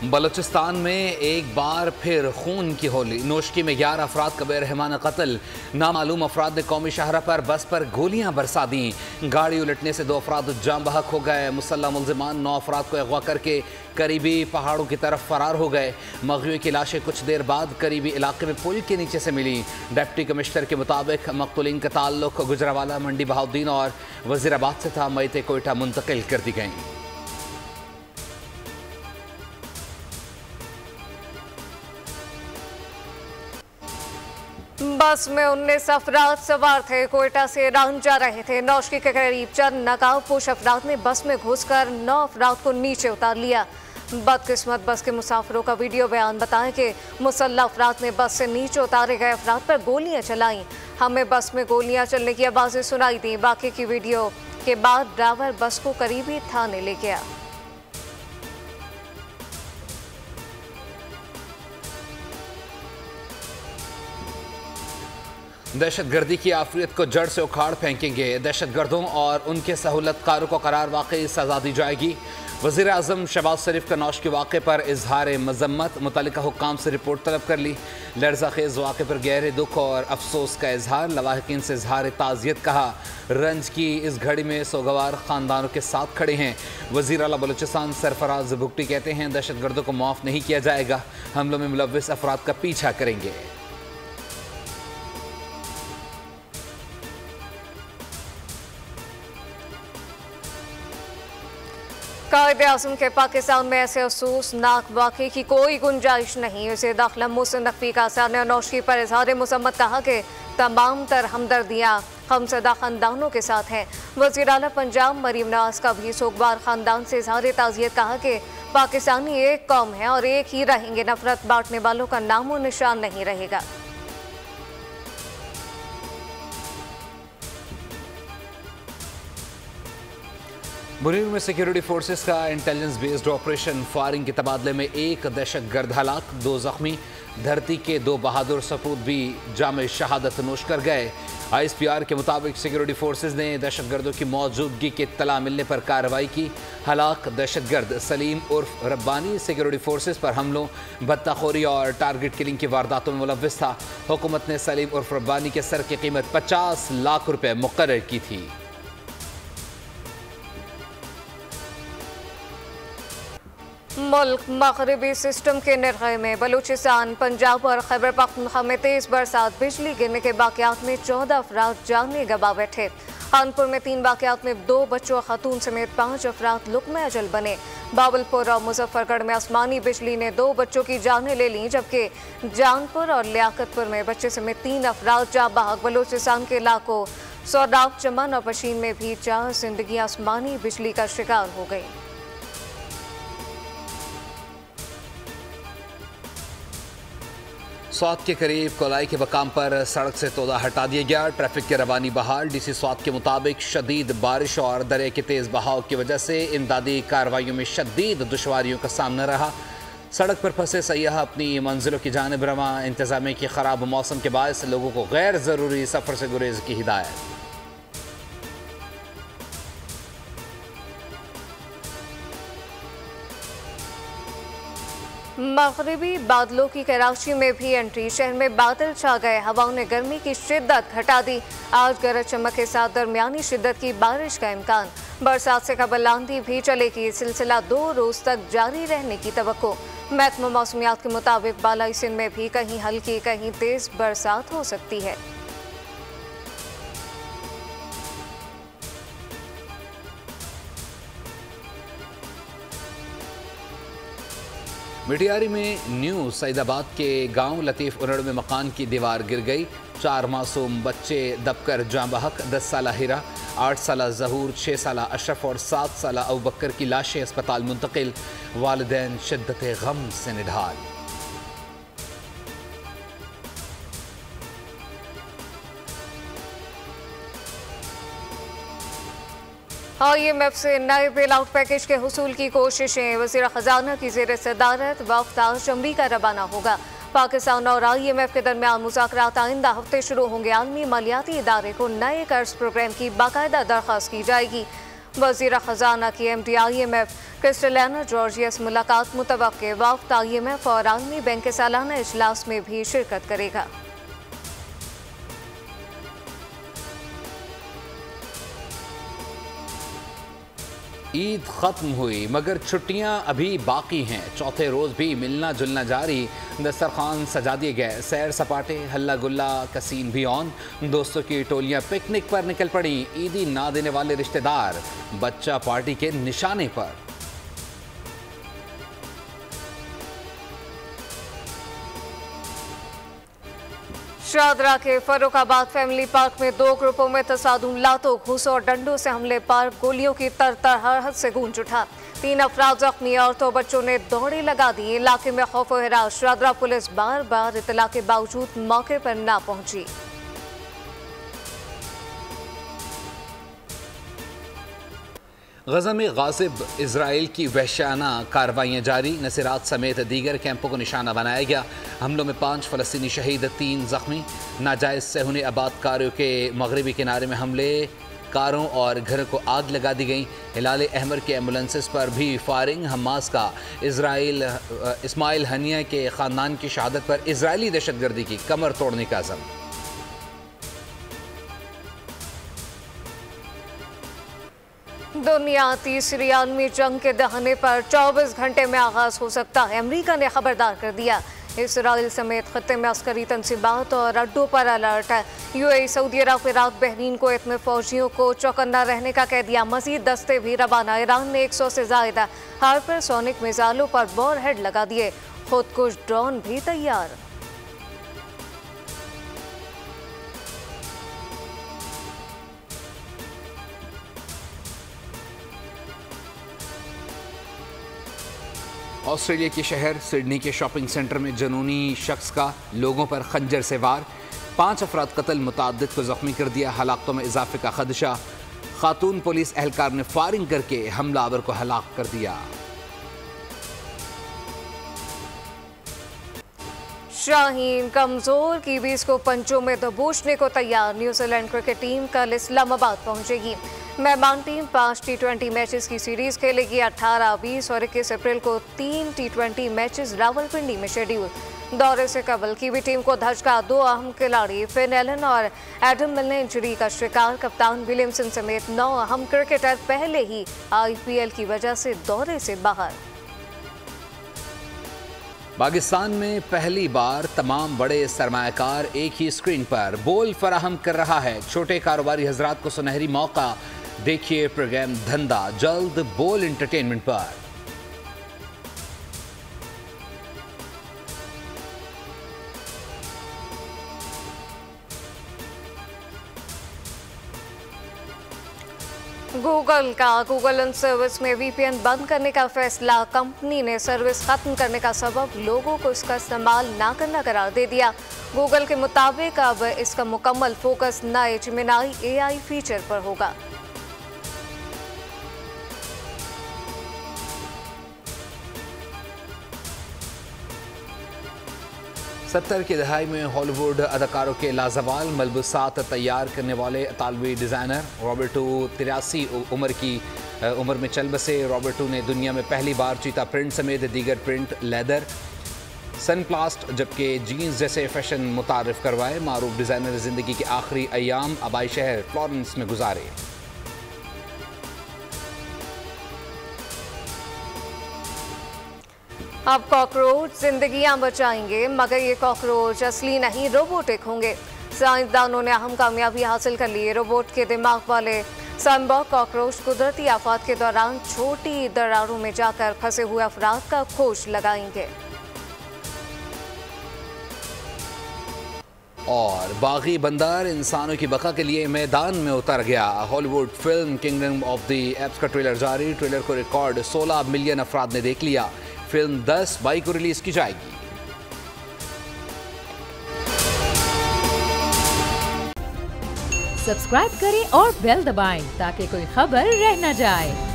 बलूचिस्तान में एक बार फिर खून की होली। नोशकी में 11 अफराद का बेरहमाना कत्ल। नामालूम अफराद ने कौमी शाहरा पर बस पर गोलियां बरसा दी। गाड़ी उलटने से 2 अफराद जाम बहक हो गए। मुसल्लह मुलजिमान 9 अफराद को अगवा करके करीबी पहाड़ों की तरफ फरार हो गए। मगवियों की लाशें कुछ देर बाद करीबी इलाके में पुल के नीचे से मिली। डिप्टी कमिश्नर के मुताबिक मकतूलीन का ताल्लुक गुजरावाला, मंडी बहाउद्दीन और वजीराबाद से था। मयतें कोयटा मुंतकिल कर दी गईं। बस में 19 अफराद सवार थे। कोयटा से ईरान जा रहे थे। नौशकी के करीब चंद नकाबपोश अफराद ने बस में घुसकर 9 अफराद को नीचे उतार लिया। बदकिस्मत बस के मुसाफिरों का वीडियो बयान बताएं कि मुसल्लह अफराद ने बस से नीचे उतारे गए अफराद पर गोलियां चलाईं। हमें बस में गोलियां चलने की आवाज़ें सुनाई दी। बाकी की वीडियो के बाद ड्राइवर बस को करीबी थाने ले गया। दहशतगर्दी की आफियत को जड़ से उखाड़ फेंकेंगे। दहशतगर्दों और उनके सहूलतकारों को करार वाकई सजा दी जाएगी। वज़ीर आज़म शहबाज शरीफ का नौश के वाक़े पर इजहार मज़म्मत। मुतल्लिका हुक्काम से रिपोर्ट तलब कर ली। लर्ज़ा खेज़ वाक़े पर गहरे दुख और अफसोस का इजहार। लवाहिकीन से इजहार ताज़ियत कहा। रंज की इस घड़ी में सोगवार ख़ानदानों के साथ खड़े हैं। वज़ीर आला बलूचिस्तान सरफराज भुगटी कहते हैं दहशतगर्दों को माफ़ नहीं किया जाएगा। हमलों में मुलव्विस अफराद का पीछा करेंगे। कायद-ए-आज़म के पाकिस्तान में ऐसे अफसोसनाक वाक़े की कोई गुंजाइश नहीं। उसे दाखिला मोहसिन नकवी का सानिया नौशकी पर इजहार मज़म्मत कहा कि तमाम तर हमदर्दियाँ हमसदा ख़ानदानों के साथ हैं। वज़ीर आला पंजाब मरीम नवाज का भी सोगवार ख़ानदान से इजहार ताज़ियत कहा कि पाकिस्तानी एक कौम है और एक ही रहेंगे। नफरत बांटने वालों का नामो निशान नहीं रहेगा। बुनीर में सिक्योरिटी फोर्सेस का इंटेलिजेंस बेस्ड ऑपरेशन फायरिंग के तबादले में 1 दहशतगर्द हलाक, 2 जख्मी। धरती के 2 बहादुर सपूत भी जाम शहादत नोश कर गए। ISPR के मुताबिक सिक्योरिटी फोर्सेस ने दहशतगर्दों की मौजूदगी की इत्तला मिलने पर कार्रवाई की। हलाक दहशतगर्द सलीम उर्फ रब्बानी सिक्योरिटी फोर्सेस पर हमलों, बत्ताखोरी और टारगेट किलिंग की वारदातों में मुलव्विस था। हुकूमत ने सलीम उर्फ रब्बानी के सर की कीमत 50 लाख रुपए मुकर्रर की थी। मुल्क मगरबी सिस्टम के निर्गए में बलूचिस्तान, पंजाब और खैबर पख्तूनख्वा में तेज बरसात, बिजली गिरने के वाक़यात में 14 अफराद जाने गंवा बैठे। कानपुर में 3 वाक़यात में 2 बच्चों और खातून समेत 5 अफराद लुक़्मे अजल बने। बावलपुर और मुजफ्फरगढ़ में आसमानी बिजली ने 2 बच्चों की जानें ले लीं, जबकि जानपुर और लियाकतपुर में बच्चे समेत 3 अफराद जाँ बहक। बलूचिस्तान के इलाकों सौदाब, चमन और पशीन में भी 4 जिंदगी आसमानी बिजली का शिकार हो गई। स्वात के करीब कोलाई के मकाम पर सड़क से तोदा हटा दिया गया। ट्रैफिक की रवानी बहाल। DC स्वात के मुताबिक शदीद बारिश और दरिया के तेज़ बहाव की वजह से इमदादी कार्रवाइयों में शदीद दुश्वारियों का सामना रहा। सड़क पर फंसे सयाह अपनी मंजिलों की जानिब रवां। इंतज़ामिया की ख़राब मौसम के बायस लोगों को गैर ज़रूरी सफ़र से गुरेज की हिदायत। मगरबी बादलों की कराची में भी एंट्री। शहर में बादल छा गए। हवाओं ने गर्मी की शिद्दत घटा दी। आज गरज चमक के साथ दरमियानी शिद्दत की बारिश का इम्कान। बरसात से कबल आंधी भी चलेगी। सिलसिला 2 रोज तक जारी रहने की तवक्को। महकमा मौसमियात के मुताबिक बालाई सिंध में भी कहीं हल्की कहीं तेज बरसात हो सकती है। मिटियारी में न्यू सईदाबाद के गांव लतीफ उनड़ में मकान की दीवार गिर गई। 4 मासूम बच्चे दबकर जाँ बहक। 10 साला हिरा, 8 साला जहूर, 6 साला अशरफ और 7 साला अबू बकर की लाशें अस्पताल मुंतकिल। वालिदैन शिद्दत गम से निढाल। IMF से नए बेल आउट पैकेज के हुसूल की कोशिशें। वज़ीर ख़जाना की ज़ेर सदारत वफ़द आज अमरीका रवाना होगा। पाकिस्तान और IMF के दरमियान मुज़ाकरात आइंदा हफ्ते शुरू होंगे। आलमी मालियाती इदारे को नए कर्ज प्रोग्राम की बाकायदा दरख्वास्त की जाएगी। वज़ीर ख़जाना की MD IMF क्रिस्टलियाना जॉर्जिया से मुलाकात मुतवक्के। वफ़द IMF और आलमी बैंक के सालाना इजलास में भी शिरकत करेगा। ईद खत्म हुई मगर छुट्टियां अभी बाकी हैं। चौथे रोज भी मिलना जुलना जारी। दस्तरखान सजा दिए गए, सैर सपाटे हल्ला गुल्ला कसीन भी ऑन। दोस्तों की टोलियां पिकनिक पर निकल पड़ी। ईदी ना देने वाले रिश्तेदार बच्चा पार्टी के निशाने पर। शादरा के फर्रुखाबाद फैमिली पार्क में 2 ग्रुपों में तसादुम, लातों घूसों और डंडों से हमले पर गोलियों की तरतर हरहद से गूंज उठा। 3 अफराद जख्मी, औरतों बच्चों ने दौड़े लगा दी। इलाके में खौफ व हिरास। शादरा पुलिस बार बार इतला के बावजूद मौके पर ना पहुंची। गजा में गासिब इजराइल की वहशाना कार्रवाइयाँ जारी। नसीरात समेत दीगर कैंपों को निशाना बनाया गया। हमलों में 5 फ़लस्तीनी शहीद, 3 जख्मी। नाजायज़ सहूनी आबादकारों के मगरबी किनारे में हमले, कारों और घरों को आग लगा दी गई। हिलाल अहमर के एम्बुलेंसेस पर भी फायरिंग। हमास का इस्माइल हनिया के ख़ानदान की शहादत पर इजरायली दहशतगर्दी की कमर तोड़ने का अज़म। दुनिया तीसरी आलमी जंग के दहाने पर 24 घंटे में आगाज हो सकता है। अमेरिका ने खबरदार कर दिया। इसराइल समेत खत्ते में अस्करी तंसीबात और अड्डों पर अलर्ट है। UAE, सऊदी अरब, इराक, बहरीन, कुवैत में फौजियों को चौकन्ना रहने का कह दिया। मजीद दस्ते भी रवाना। ईरान ने 100 से ज्यादा हाइपरसोनिक मिसाइलों पर वॉरहेड लगा दिए। खुदकुश ड्रोन भी तैयार। ऑस्ट्रेलिया के शहर सिडनी के शॉपिंग सेंटर में जनूनी शख्स का लोगों पर खंजर से वार। 5 अफराद कत्ल, मुताद्दिद को जख्मी कर दिया। हलाकतों में इजाफे का खदशा। खातून पुलिस एहलकार ने फायरिंग करके हमलावर को हलाक कर दिया। शाहीन कमजोर कीवीज को पंचों में दबोचने को तैयार। न्यूजीलैंड क्रिकेट टीम कल इस्लामाबाद पहुंचेगी। मेहमान टीम 5 T20 मैचेस की सीरीज खेलेगी। 18, 20 और 21 अप्रैल को 3 T20 मैचेस रावलपिंडी में शेड्यूल। दौरे से कबल कीवी टीम को धचका। 2 अहम खिलाड़ी फिन एलन और एडम मिल ने इंजरी का शिकार। कप्तान विलियमसन समेत 9 अहम क्रिकेटर पहले ही IPL की वजह से दौरे से बाहर। पाकिस्तान में पहली बार तमाम बड़े सरमायाकार एक ही स्क्रीन पर बोल फराहम कर रहा है। छोटे कारोबारी हजरात को सुनहरी मौका। देखिए प्रोग्राम धंधा जल्द बोल एंटरटेनमेंट पर। गूगल का गूगल सर्विस में VPN बंद करने का फैसला। कंपनी ने सर्विस खत्म करने का सबब लोगों को इसका इस्तेमाल ना करना करार दे दिया। गूगल के मुताबिक अब इसका मुकम्मल फोकस नए जेमिनी AI फीचर पर होगा। सत्तर की दहाई में हॉलीवुड अदाकारों के लाजवाल मलबूसात तैयार करने वाले इतालवी डिज़ाइनर रॉबर्टो 83 उम्र में चल बसे। रॉबर्टो ने दुनिया में पहली बार चीता प्रिंट समेत दीगर प्रिंट, लेदर, सनप्लास्ट जबकि जीन्स जैसे फैशन मुतारिफ करवाए। मारूफ डिज़ाइनर ज़िंदगी के आखिरी अयाम आबाई शहर फ्लोरेंस में गुजारे। अब कॉकरोच जिंदगियां बचाएंगे, मगर ये कॉकरोच असली नहीं, रोबोटिक होंगे। साइंसदानों ने अहम कामयाबी हासिल कर ली। रोबोट के दिमाग वाले सनबर्ग कॉकरोच कुदरती आफात के दौरान छोटी दरारों में जाकर फंसे हुए अफराद का खोज लगाएंगे। और बागी बंदर इंसानों की बका के लिए मैदान में उतर गया। Hollywood film kingdom of the apps का ट्रेलर जारी। ट्रेलर को रिकॉर्ड 16 मिलियन अफराद ने देख लिया। फिल्म 10 मई को रिलीज की जाएगी। सब्सक्राइब करें और बेल दबाएं ताकि कोई खबर रह न जाए।